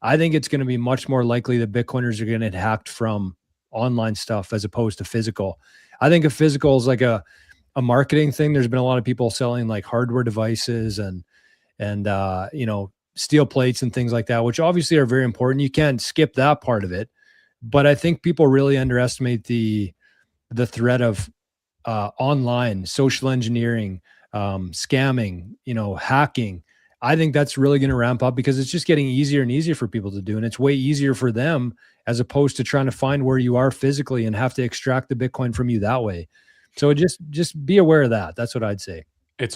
I think it's going to be much more likely that Bitcoiners are going to get hacked from online stuff as opposed to physical. I think a physical is like a marketing thing. There's been a lot of people selling like hardware devices and steel plates and things like that, which obviously are very important. You can't skip that part of it. But I think people really underestimate the threat of online social engineering, scamming, hacking. I think that's really going to ramp up because it's just getting easier and easier for people to do. And it's way easier for them as opposed to trying to find where you are physically and have to extract the Bitcoin from you that way. So just be aware of that. That's what I'd say. It's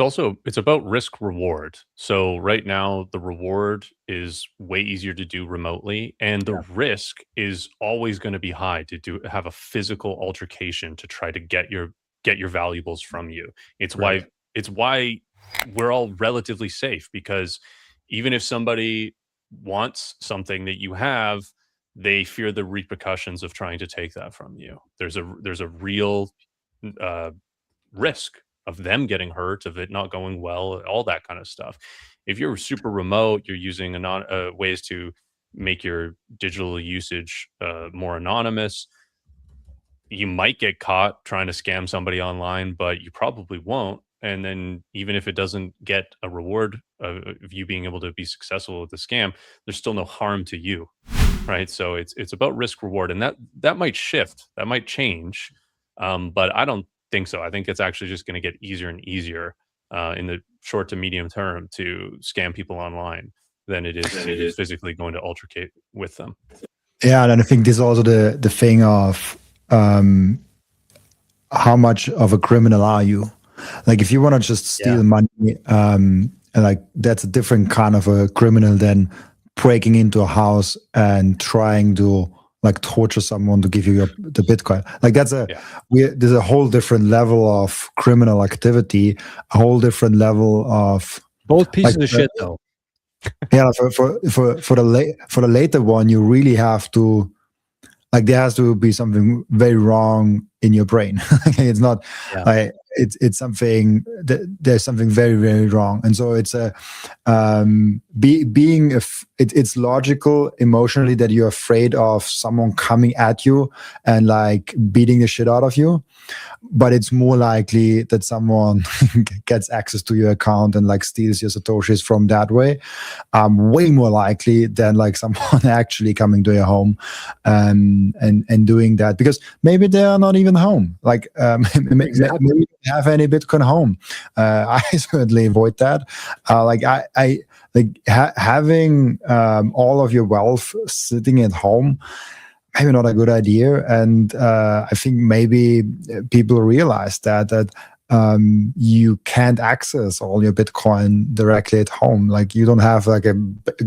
about risk reward. So right now the reward is way easier to do remotely, and the risk is always going to be high to have a physical altercation to try to get your valuables from you. Right. It's why we're all relatively safe, because even if somebody wants something that you have, they fear the repercussions of trying to take that from you. There's a real risk of them getting hurt, of it not going well, all that kind of stuff. If you're super remote, you're using ways to make your digital usage more anonymous. You might get caught trying to scam somebody online, but you probably won't. And then even if it doesn't get a reward of you being able to be successful with the scam, there's still no harm to you, right? So it's about risk reward, and that might shift, that might change, but I don't think so. I think it's actually just going to get easier and easier in the short to medium term to scam people online than it is to physically going to altercate with them. Yeah, and I think this is also the thing of how much of a criminal are you? Like if you want to just steal money, and like that's a different kind of a criminal than breaking into a house and trying to like torture someone to give you the Bitcoin. Like that's there's a whole different level of criminal activity, a whole different level of both pieces of shit though. Yeah, for the later one, you really have to, like, there has to be something very wrong in your brain. It's not it's something that there's something very, very wrong. And so it's it's logical emotionally that you're afraid of someone coming at you and like beating the shit out of you. But it's more likely that someone gets access to your account and like steals your Satoshis from that way. Way more likely than like someone actually coming to your home and doing that, because maybe they are not even home. Like maybe they don't have any Bitcoin home. I certainly avoid that. Having all of your wealth sitting at home, maybe not a good idea. And I think maybe people realize that you can't access all your Bitcoin directly at home. Like you don't have like a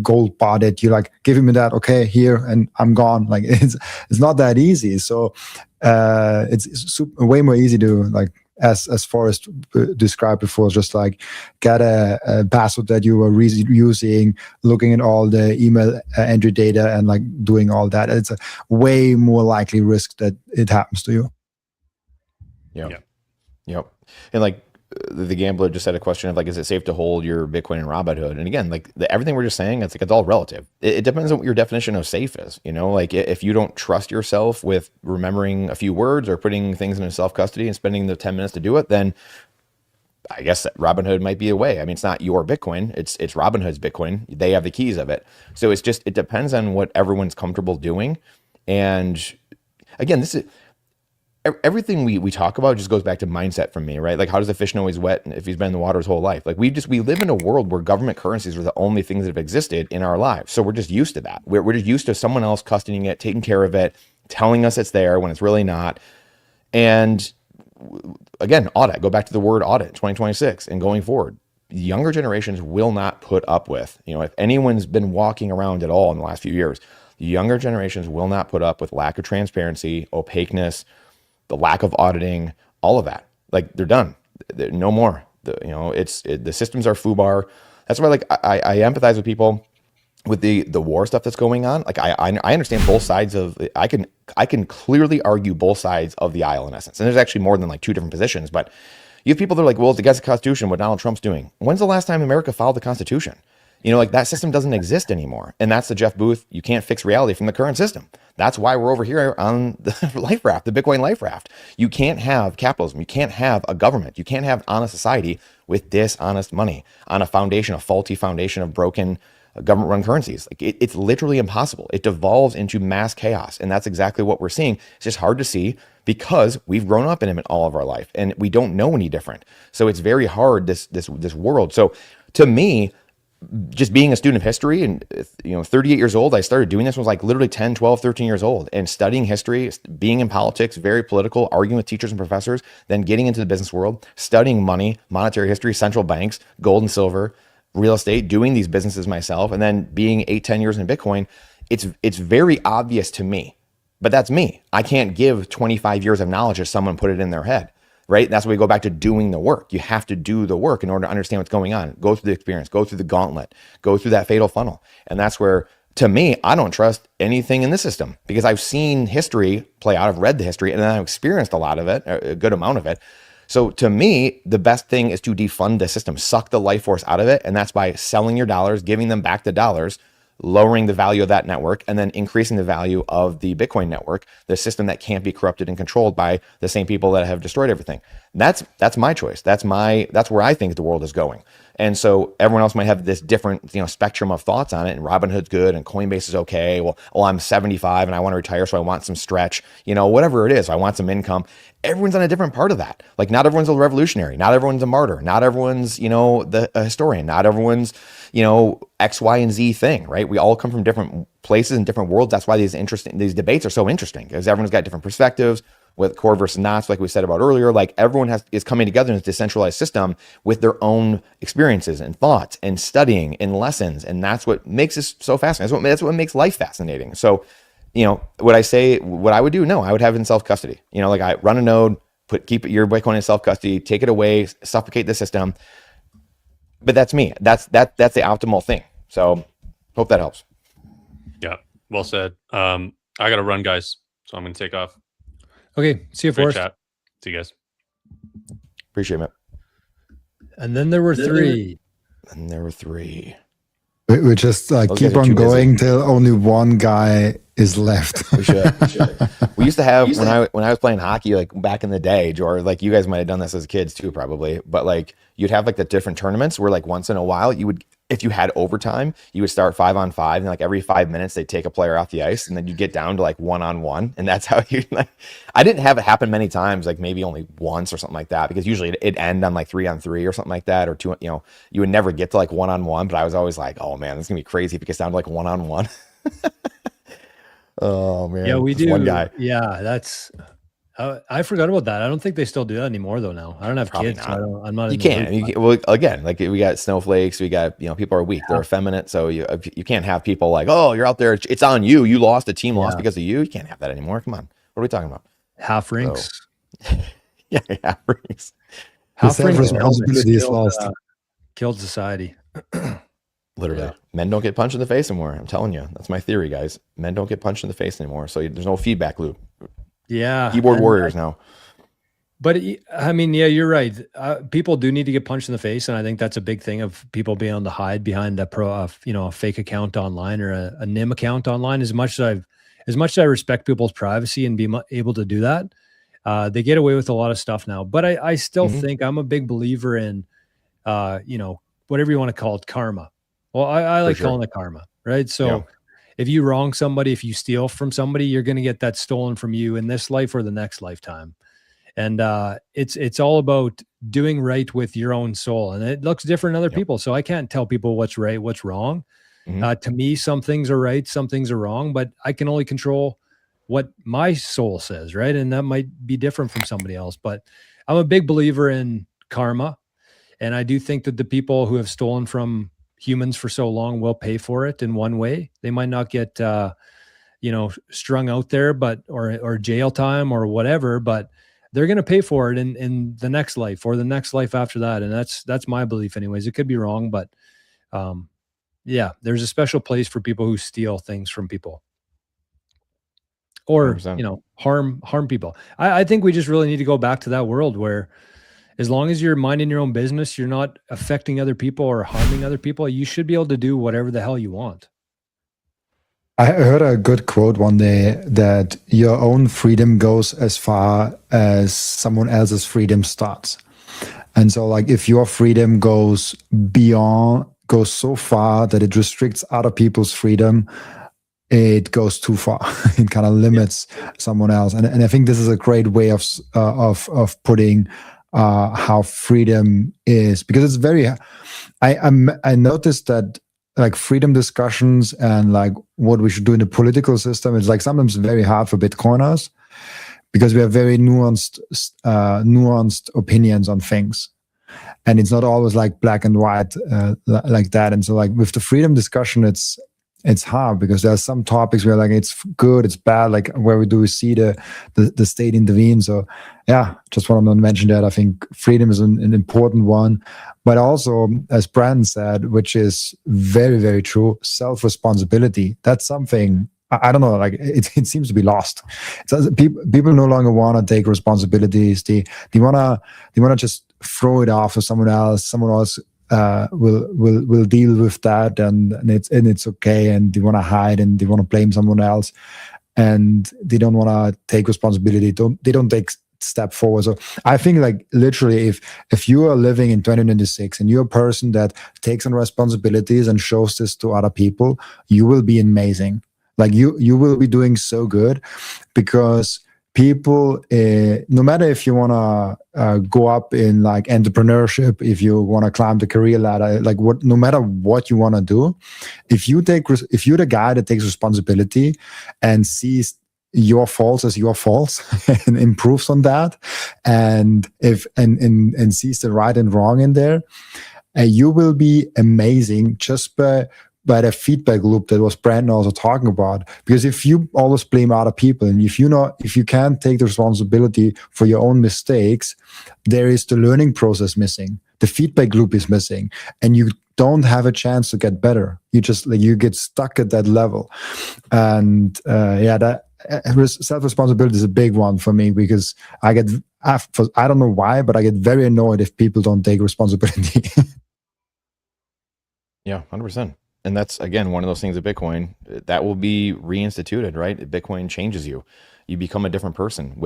gold bar that you like, give me that, okay, here, and I'm gone. Like it's not that easy. So it's way more easy to, like, as Forrest described before, just like get a password that you were using, looking at all the email entry data and like doing all that. It's a way more likely risk that it happens to you. Yep. And like the gambler just had a question of like, is it safe to hold your Bitcoin in Robinhood? And again, like everything we're just saying, it's like, it's all relative. It depends on what your definition of safe is. You know, like if you don't trust yourself with remembering a few words or putting things into self-custody and spending the 10 minutes to do it, then I guess that Robinhood might be a way. I mean, it's not your Bitcoin, it's Robinhood's Bitcoin. They have the keys of it. So it's just, it depends on what everyone's comfortable doing. And again, this is, everything we talk about just goes back to mindset for me, right? Like, how does a fish know he's wet if he's been in the water his whole life? Like we live in a world where government currencies are the only things that have existed in our lives. So we're just used to that. We're just used to someone else custodying it, taking care of it, telling us it's there when it's really not. And again, audit, go back to the word audit, 2026 and going forward. Younger generations will not put up with, you know, if anyone's been walking around at all in the last few years, younger generations will not put up with lack of transparency, opaqueness, the lack of auditing, all of that. Like they're done. No more. The systems are FUBAR. That's why, like, I empathize with people with the war stuff that's going on. Like I understand both sides of. I can clearly argue both sides of the aisle in essence. And there's actually more than like two different positions. But you have people that are like, well, it's against the Constitution what Donald Trump's doing. When's the last time America followed the Constitution? You know, like that system doesn't exist anymore. And that's the Jeff Booth, you can't fix reality from the current system. That's why we're over here on the life raft, the Bitcoin life raft. You can't have capitalism. You can't have a government. You can't have honest society with dishonest money on a foundation, a faulty foundation of broken government-run currencies. Like it's literally impossible. It devolves into mass chaos. And that's exactly what we're seeing. It's just hard to see because we've grown up in it all of our life and we don't know any different. So it's very hard, this world. So to me, just being a student of history and, 38 years old, I started doing this when I was like literally 10, 12, 13 years old and studying history, being in politics, very political, arguing with teachers and professors, then getting into the business world, studying money, monetary history, central banks, gold and silver, real estate, doing these businesses myself, and then being 8-10 years in Bitcoin. It's very obvious to me, but that's me. I can't give 25 years of knowledge if someone put it in their head. Right? That's why we go back to doing the work. You have to do the work in order to understand what's going on. Go through the experience, go through the gauntlet, go through that fatal funnel. And that's where, to me, I don't trust anything in the system because I've seen history play out. I've read the history and then I've experienced a lot of it, a good amount of it. So to me, the best thing is to defund the system, suck the life force out of it. And that's by selling your dollars, giving them back the dollars, lowering the value of that network, and then increasing the value of the Bitcoin network, the system that can't be corrupted and controlled by the same people that have destroyed everything. That's my choice. That's where I think the world is going. And so everyone else might have this different, spectrum of thoughts on it. And Robinhood's good and Coinbase is okay. Well, I'm 75 and I want to retire, so I want some stretch, whatever it is. I want some income. Everyone's on a different part of that. Like not everyone's a revolutionary. Not everyone's a martyr. Not everyone's, a historian. Not everyone's, X, Y, and Z thing, right? We all come from different places and different worlds. That's why these debates are so interesting because everyone's got different perspectives with core versus not, like we said about earlier. Like everyone is coming together in this decentralized system with their own experiences and thoughts and studying and lessons. And that's what makes this so fascinating. That's what makes life fascinating. So, what I would do? No, I would have it in self-custody. Like I run a node, keep your Bitcoin in self-custody, take it away, suffocate the system. But that's me. That's the optimal thing. So hope that helps. Yeah. Well said. I got to run, guys. So I'm going to take off. Okay. See you, Great Forrest. chat. See you guys. Appreciate it. And then there were three. We just keep on going till only one guy is left. We should. We used to have when I was playing hockey, like back in the day, George. Like you guys might have done this as kids too, probably. But like you'd have like the different tournaments where like once in a while you would, if you had overtime, you would start 5-on-5, and like every 5 minutes they'd take a player off the ice, and then you get down to like 1-on-1, and that's how you like. I didn't have it happen many times, like maybe only once or something like that, because usually it'd end on like 3-on-3 or something like that, or 2. You would never get to like 1-on-1. But I was always like, oh man, this is gonna be crazy if it gets down to like 1-on-1. Oh man, Yeah, we do. One guy. Yeah, that's. I forgot about that. I don't think they still do that anymore, though. Now I don't have Probably kids. not. So I'm not. You can't. Well, again, like we got snowflakes. We got people are weak. They're effeminate. So you can't have people like, oh, you're out there. It's on you. You lost. The team lost because of you. You can't have that anymore. Come on. What are we talking about? Half rinks. So, yeah, half rinks. Half rinks. Responsibility is lost. Killed society. Literally, men don't get punched in the face anymore. I'm telling you, that's my theory, guys. Men don't get punched in the face anymore. So there's no feedback loop. Yeah, keyboard warriors now. But I mean, yeah, you're right. People do need to get punched in the face, and I think that's a big thing of people being able to hide behind a fake account online or a NIM account online. As much as I respect people's privacy and be able to do that, they get away with a lot of stuff now. But I still think I'm a big believer in, whatever you want to call it, karma. Well, I like calling it karma, right? So. If you wrong somebody, if you steal from somebody, you're going to get that stolen from you in this life or the next lifetime. And it's all about doing right with your own soul. And it looks different in other people. So I can't tell people what's right, what's wrong. To me, some things are right, some things are wrong, but I can only control what my soul says, right? And that might be different from somebody else. But I'm a big believer in karma. And I do think that the people who have stolen from humans for so long will pay for it in one way. They might not get strung out there, but or jail time or whatever, but they're going to pay for it in the next life or the next life after that. And that's my belief anyways. It could be wrong, but there's a special place for people who steal things from people or 100%. Harm people. I think we just really need to go back to that world where as long as you're minding your own business, you're not affecting other people or harming other people, you should be able to do whatever the hell you want. I heard a good quote one day that your own freedom goes as far as someone else's freedom starts. And so like if your freedom goes so far that it restricts other people's freedom, it goes too far. It kind of limits someone else. And I think this is a great way of putting how freedom is, because it's very, I noticed that like freedom discussions and like what we should do in the political system is like sometimes very hard for Bitcoiners because we have very nuanced opinions on things. And it's not always like black and white like that. And so like with the freedom discussion, it's hard because there are some topics where like it's good, it's bad, like where we see the state intervene. So yeah, just want to mention that I think freedom is an important one. But also, as Brandon said, which is very, very true, self-responsibility. That's something, I don't know, like it seems to be lost. People no longer want to take responsibilities. They want to just throw it off to someone else. Someone else will deal with that, and it's okay. And they want to hide and they want to blame someone else, and they don't want to take responsibility. They don't take step forward. So I think like literally if you are living in 2026 and you're a person that takes on responsibilities and shows this to other people, you will be amazing. Like you will be doing so good, because people, no matter if you want to go up in like entrepreneurship, if you want to climb the career ladder, like no matter what you want to do, if you're the guy that takes responsibility and sees your faults as your faults and improves on that, and sees the right and wrong in there, you will be amazing just by the feedback loop that was Brandon also talking about. Because if you always blame other people, and if you can't take the responsibility for your own mistakes, there is the learning process missing, the feedback loop is missing, and you don't have a chance to get better. You just like you get stuck at that level. And self-responsibility is a big one for me, because I don't know why, but I get very annoyed if people don't take responsibility. Yeah, 100%. And that's, again, one of those things of Bitcoin that will be reinstituted, right? Bitcoin changes you. You become a different person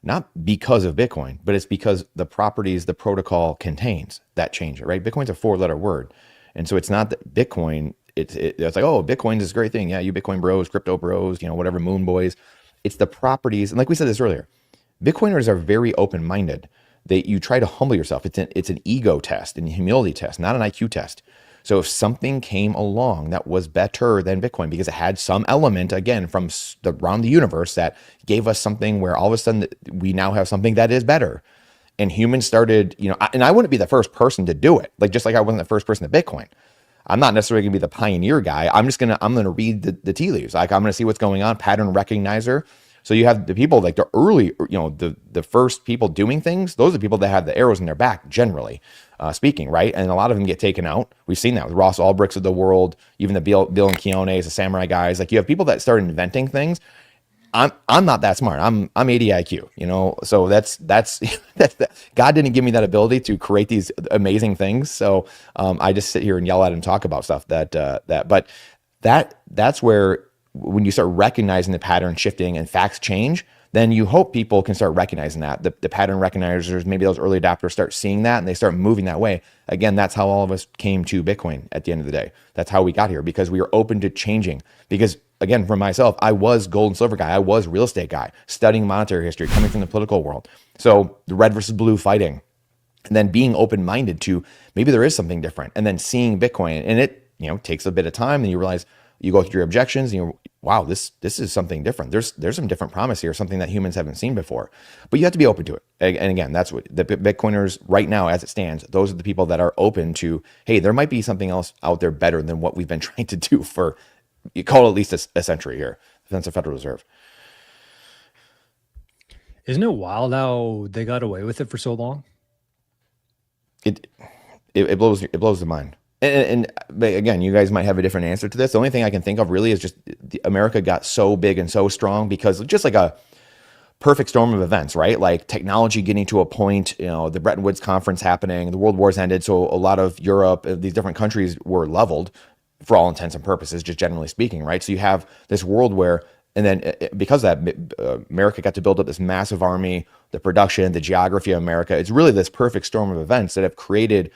not because of Bitcoin, but it's because the properties the protocol contains that change it, right? Bitcoin's a 4-letter word. And so it's not that Bitcoin, it's like, oh, Bitcoin's this great thing. Yeah, you Bitcoin bros, crypto bros, whatever, moon boys. It's the properties. And like we said this earlier, Bitcoiners are very open-minded. You try to humble yourself. It's an ego test and humility test, not an IQ test. So if something came along that was better than Bitcoin because it had some element, again, from around the universe that gave us something where all of a sudden we now have something that is better, and humans started, and I wouldn't be the first person to do it. Like, just like I wasn't the first person to Bitcoin. I'm not necessarily going to be the pioneer guy. I'm going to read the tea leaves. Like, I'm going to see what's going on, pattern recognizer. So you have the people like the early, the first people doing things. Those are the people that have the arrows in their back, generally speaking, right? And a lot of them get taken out. We've seen that with Ross Ulbrichts of the world, even the Bill and Keones, the samurai guys. Like, you have people that started inventing things. I'm not that smart. I'm 80 IQ, so that's God didn't give me that ability to create these amazing things. So I just sit here and yell at and talk about stuff but that's where, when you start recognizing the pattern shifting and facts change, then you hope people can start recognizing that. The pattern recognizers, maybe those early adopters, start seeing that and they start moving that way. Again, that's how all of us came to Bitcoin at the end of the day. That's how we got here, because we were open to changing. Because again, for myself, I was gold and silver guy. I was real estate guy, studying monetary history, coming from the political world. So the red versus blue fighting, and then being open-minded to maybe there is something different, and then seeing Bitcoin. And it, takes a bit of time, and you realize, you go through your objections, and wow, this is something different. There's some different promise here, something that humans haven't seen before. But you have to be open to it. And again, that's what the Bitcoiners right now, as it stands, those are the people that are open to, hey, there might be something else out there better than what we've been trying to do for, you call it at least a century here, since the Federal Reserve. Isn't it wild how they got away with it for so long? It blows the mind. And again, you guys might have a different answer to this. The only thing I can think of really is just America got so big and so strong because just like perfect storm of events, right? Like technology getting to a point, the Bretton Woods conference happening, the world wars ended. So a lot of Europe, these different countries were leveled for all intents and purposes, just generally speaking, right? So you have this world where, and then because of that, America got to build up this massive army, the production, the geography of America. It's really this perfect storm of events that have created,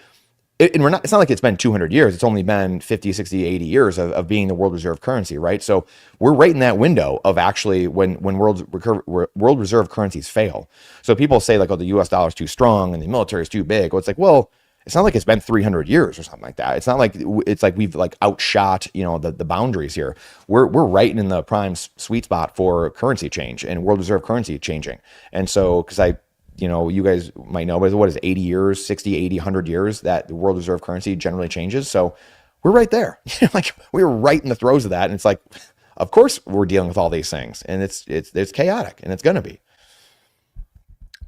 and it's not like it's been 200 years. It's only been 50, 60, 80 years of being the world reserve currency, right? So we're right in that window of actually when world reserve currencies fail. So people say like, oh, the US dollar is too strong and the military is too big. Well, it's like, well, it's not like it's been 300 years or something like that. It's not like we've like outshot, the boundaries here. We're right in the prime sweet spot for currency change and world reserve currency changing. And so, because you guys might know, but what is it, 80 years, 60, 80, 100 years that the world reserve currency generally changes. So we're right there. Like we're right in the throes of that. And it's like, of course we're dealing with all these things, and it's chaotic, and it's going to be.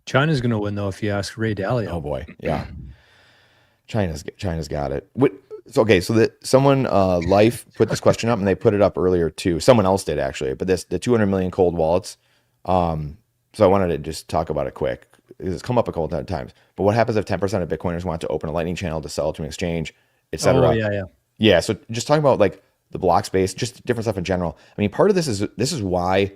China's going to win though, if you ask Ray Dalio. Oh boy. Yeah. China's got it. So that someone Life put this question up, and they put it up earlier too. Someone else did actually, but the 200 million cold wallets. So I wanted to just talk about it quick. It's come up a couple of times. But what happens if 10% of Bitcoiners want to open a Lightning channel to sell to an exchange, etc.? Oh, yeah. So just talking about like the block space, just different stuff in general. I mean, part of this is why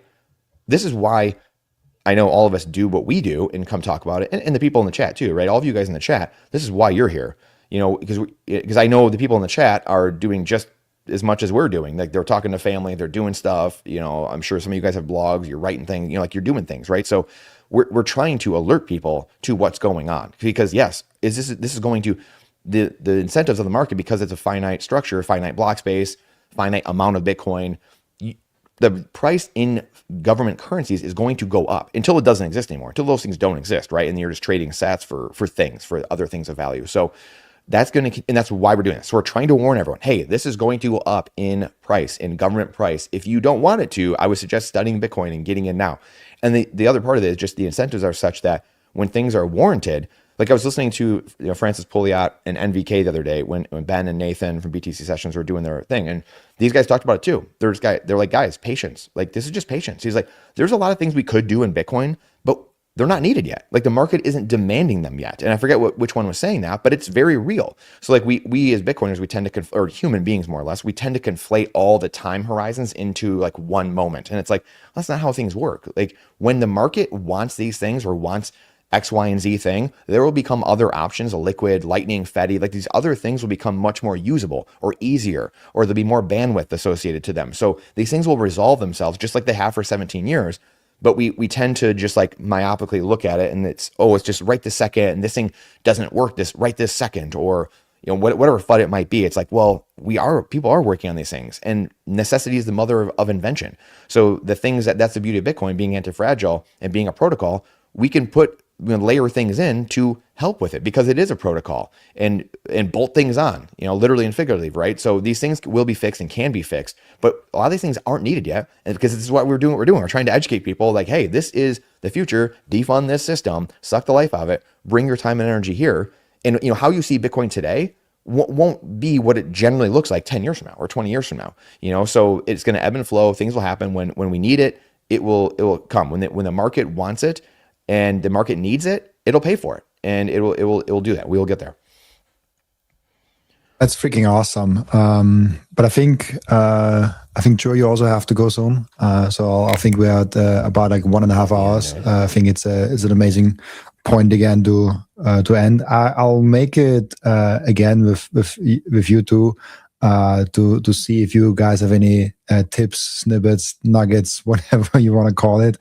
I know all of us do what we do and come talk about it, and the people in the chat too, right? All of you guys in the chat, this is why you're here, because I know the people in the chat are doing just as much as we're doing. Like they're talking to family, they're doing stuff. I'm sure some of you guys have blogs, you're writing things, like you're doing things, right? So we're trying to alert people to what's going on, because yes, this is going to the incentives of the market, because it's a finite structure, finite block space, finite amount of Bitcoin. The price in government currencies is going to go up until it doesn't exist anymore, until those things don't exist, right? And you're just trading sats for other things of value. So that's and that's why we're doing this. So we're trying to warn everyone, hey, this is going to go up in price, in government price. If you don't want it to, I would suggest studying Bitcoin and getting in now. And the other part of it is just the incentives are such that when things are warranted, like I was listening to Francis Pouliot and NVK the other day when Ben and Nathan from BTC Sessions were doing their thing, and these guys talked about it too. They're like, guys, patience. Like this is just patience. He's like, there's a lot of things we could do in Bitcoin, but they're not needed yet. Like the market isn't demanding them yet. And I forget which one was saying that, but it's very real. So like we as Bitcoiners, we tend to or human beings more or less, we tend to conflate all the time horizons into like one moment, and it's like that's not how things work. Like when the market wants these things or wants X, Y, and Z thing, there will become other options, a liquid, Lightning, Fetty, like these other things will become much more usable or easier, or there'll be more bandwidth associated to them. So these things will resolve themselves just like they have for 17 years. But we tend to just like myopically look at it, and it's just right this second, and this thing doesn't work right this second, or whatever FUD it might be. It's like, well, people are working on these things, and necessity is the mother of invention. So the things that's the beauty of Bitcoin being anti-fragile and being a protocol, we can layer things in to help with it, because it is a protocol, and bolt things on, literally and figuratively, right? So these things will be fixed and can be fixed, but a lot of these things aren't needed yet. And because this is what we're doing. We're trying to educate people like, hey, this is the future. Defund this system, suck the life out of it, bring your time and energy here. And how you see Bitcoin today won't be what it generally looks like 10 years from now or 20 years from now. So it's going to ebb and flow. Things will happen when we need it. It will come when the market wants it and the market needs it. It'll pay for it, and it will do that. We will get there. That's freaking awesome. But I think Joe, you also have to go soon. So I think we're at about like 1.5 hours. I think it's an amazing point again to end. I'll make it again with you two to see if you guys have any tips, snippets, nuggets, whatever you want to call it,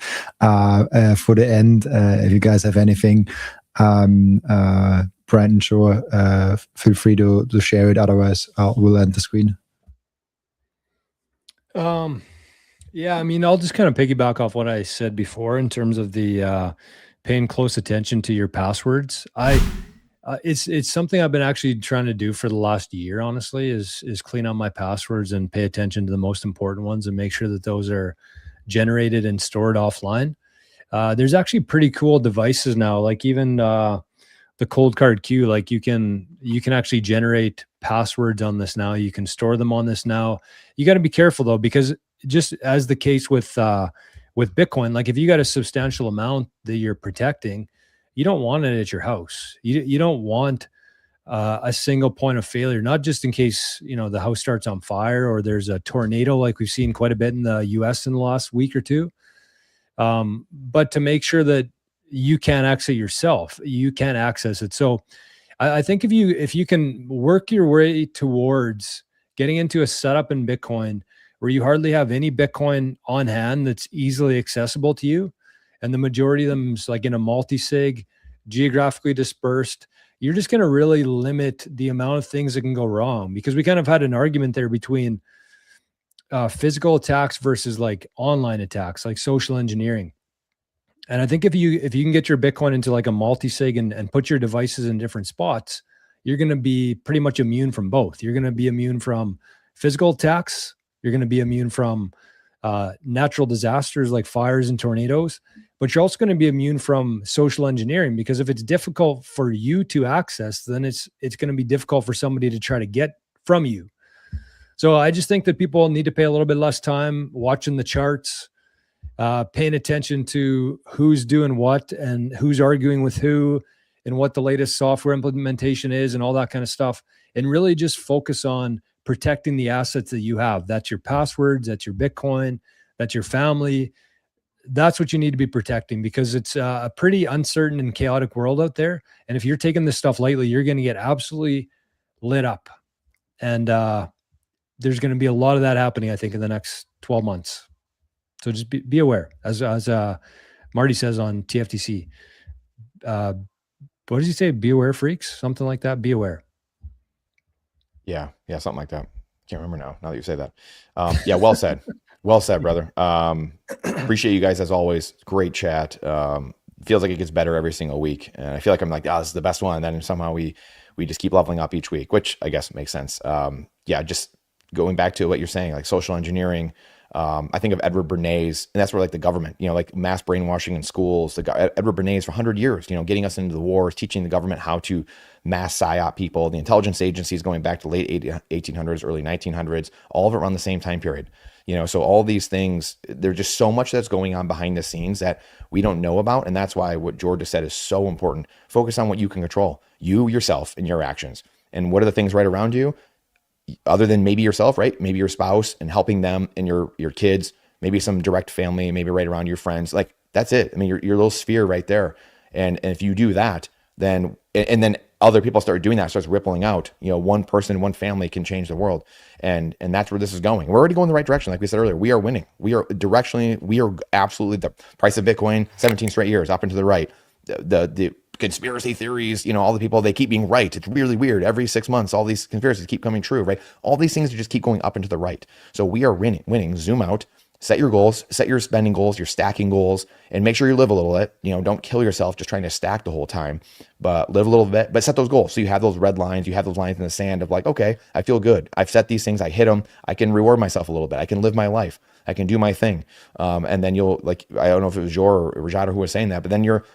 for the end. If you guys have anything, Brandon, sure, feel free to share it. Otherwise, we'll end the screen. Yeah, I mean, I'll just kind of piggyback off what I said before in terms of the paying close attention to your passwords. It's something I've been actually trying to do for the last year, honestly, is clean up my passwords and pay attention to the most important ones and make sure that those are generated and stored offline. There's actually pretty cool devices now, like even the Cold Card Q, like you can actually generate passwords on this now. You can store them on this now. You got to be careful though, because just as the case with with Bitcoin, like if you got a substantial amount that you're protecting, you don't want it at your house. You don't want a single point of failure, not just in case, the house starts on fire or there's a tornado like we've seen quite a bit in the US in the last week or two. But to make sure that you can't exit yourself, you can't access it. So I think if you can work your way towards getting into a setup in Bitcoin where you hardly have any Bitcoin on hand that's easily accessible to you, and the majority of them is like in a multi-sig, geographically dispersed, you're just going to really limit the amount of things that can go wrong, because we kind of had an argument there between physical attacks versus like online attacks, like social engineering. And I think if you can get your Bitcoin into like a multi-sig and put your devices in different spots, you're going to be pretty much immune from both. You're going to be immune from physical attacks. You're going to be immune from natural disasters like fires and tornadoes, but you're also going to be immune from social engineering, because if it's difficult for you to access, then it's going to be difficult for somebody to try to get from you. So I just think that people need to pay a little bit less time watching the charts, paying attention to who's doing what and who's arguing with who and what the latest software implementation is and all that kind of stuff, and really just focus on protecting the assets that you have. That's your passwords, that's your Bitcoin, that's your family. That's what you need to be protecting, because it's a pretty uncertain and chaotic world out there. And if you're taking this stuff lightly, you're going to get absolutely lit up. And there's going to be a lot of that happening, I think, in the next 12 months. So just be aware, as Marty says on TFTC. What does he say? Be aware, freaks? Something like that. Be aware. Yeah, something like that. Can't remember now that you say that. Yeah, well said. Well said, brother. Appreciate you guys as always. Great chat. Feels like it gets better every single week. And I feel like I'm like, this is the best one. And then somehow we just keep leveling up each week, which I guess makes sense. Yeah, just going back to what you're saying, like social engineering. I think of Edward Bernays, and that's where like the government, like mass brainwashing in schools. Edward Bernays for 100 years, getting us into the wars, teaching the government how to mass psyop people. The intelligence agencies going back to late 1800s, early 1900s, all of it around the same time period. So all these things, there's just so much that's going on behind the scenes that we don't know about. And that's why what George has said is so important. Focus on what you can control, you, yourself, and your actions. And what are the things right around you? Other than maybe yourself, right? Maybe your spouse and helping them and your kids, maybe some direct family, maybe right around your friends. Like that's it. I mean, your little sphere right there. And if you do that, then other people start doing that, starts rippling out. One person, one family can change the world. And that's where this is going. We're already going the right direction. Like we said earlier, we are winning. We are absolutely, the price of Bitcoin, 17 straight years up and to the right. The conspiracy theories, all the people, they keep being right. It's really weird. Every 6 months, all these conspiracies keep coming true, right? All these things just keep going up and to the right. So we are winning. Zoom out, set your goals, set your spending goals, your stacking goals, and make sure you live a little bit. Don't kill yourself just trying to stack the whole time, but live a little bit, but set those goals. So you have those red lines, you have those lines in the sand of like, okay, I feel good. I've set these things, I hit them. I can reward myself a little bit. I can live my life. I can do my thing. And then you'll I don't know if it was Jor or Rajada who was saying that, but then you're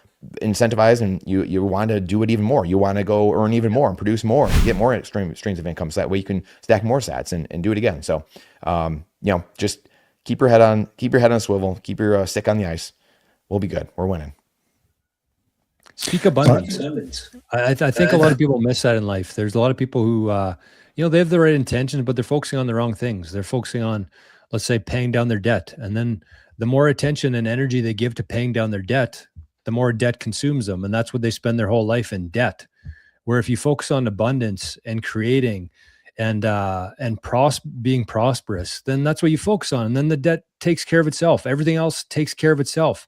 incentivized and you want to do it even more. You want to go earn even more and produce more and get more streams of income. So that way you can stack more sats and do it again. So, just keep your head on a swivel, keep your stick on the ice. We'll be good. We're winning. Speak abundance. I think a lot of people miss that in life. There's a lot of people who, they have the right intentions, but they're focusing on the wrong things. They're focusing on, let's say, paying down their debt. And then the more attention and energy they give to paying down their debt, the more debt consumes them. And that's what they spend their whole life in, debt. Where if you focus on abundance and creating and being prosperous, then that's what you focus on. And then the debt takes care of itself. Everything else takes care of itself.